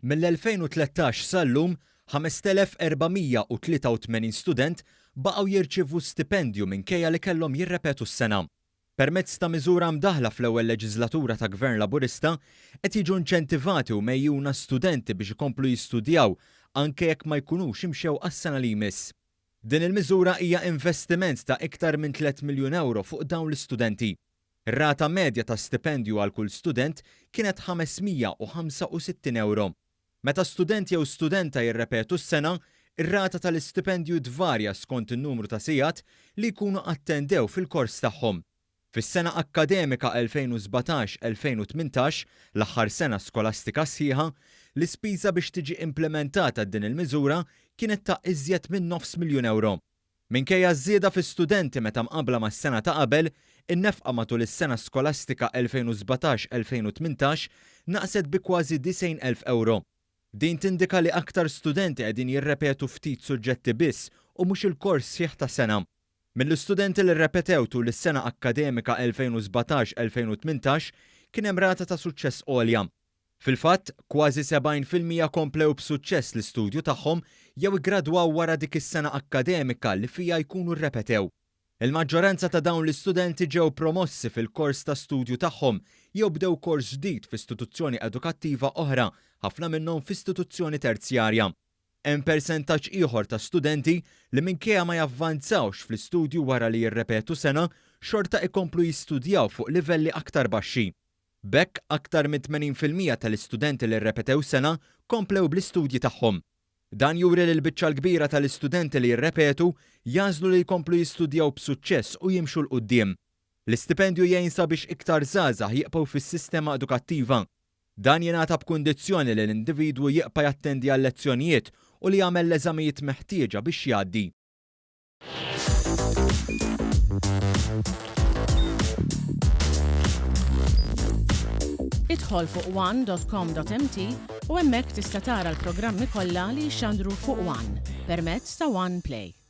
Mill-2013 sal-lum 5,483 student baqgħu jirċievu stipendju minkejja li kellhom jirrepetu s-sena. Permezz ta' miżura mdaħla fl-ewwel leġislatura ta' Gvern Laburista qed jiġu inċentivati u mejjuna studenti biex ikomplu jistudjaw anke jekk ma jkunux imxew għas-sena li jmiss. Din il-miżura hija investiment ta' iktar minn 3 miljun euro fuq dawn l-istudenti. Ir-rata medja ta' stipendju għal kull student kienet 565 euro. Meta student jew studenta jirrepetu s-sena, ir-rata tal-istipendju tvarja skont in-numru ta' sigħat li jkunu attendew fil-kors tagħhom. Fis-sena akkademika 2017-2018, l-aħħar sena skolastika sħiħa, l-ispiża biex tiġi implementata din il-miżura kienet ta' iżjed minn 9 miljun euro. Minkejja żieda fis-studenti meta mqabbla mas-sena ta' qabel, in-nefqa matul is-sena skolastika 2017-2018 naqset bi kważi 90,000 euro. Din tindika li aktar studenti qegħdin jirrepetu ftit suġġetti biss u mhux il-kors sħiħ ta' sena. Mill-istudenti li rrepetew tul is-sena akkademika 2017-2018 kien hemm rata ta' suċċess għolja. Fil-fatt, kważi 70% komplew b'suċċess l-istudju tagħhom jew iggradwaw wara dik is-sena akkademika li fija jkunu rrepetew. Il-maġġoranza ta' dawn l-istudenti ġew promossi fil-kors ta' studju tagħhom jew bdew kors ġdid f'istituzzjoni edukattiva oħra, ħafna minnhom f'istituzzjoni terzjarja. Hemm persentaġġ ieħor ta' studenti li minkejja ma javvanzawx fl-istudju wara li jirrepetu sena, xorta ikomplu jistudjaw fuq livelli aktar baxxi. B'hekk aktar minn 80% tal-istudenti li rrepetew sena komplew bl-istudji tagħhom. Dan juri li l-biċċa l-kbira tal-istudenti li jirrepetu jażlu li jkomplu jistudjaw b'suċċess u jimxu l-qudiem. L-istipendju jgħin sabiex iktar żgħażagħ jibqgħu fis-sistema edukattiva. Dan jingħata b'kundizzjoni li l-individwu jibqa' jattendi għal lezzjonijiet u li jagħmel l-eżamijiet meħtieġa biex jgħaddi. Idħol fuq one.com.mt u hemmhekk tista' tara l-programmi kollha li jxandru fuq One permezz ta' One Play.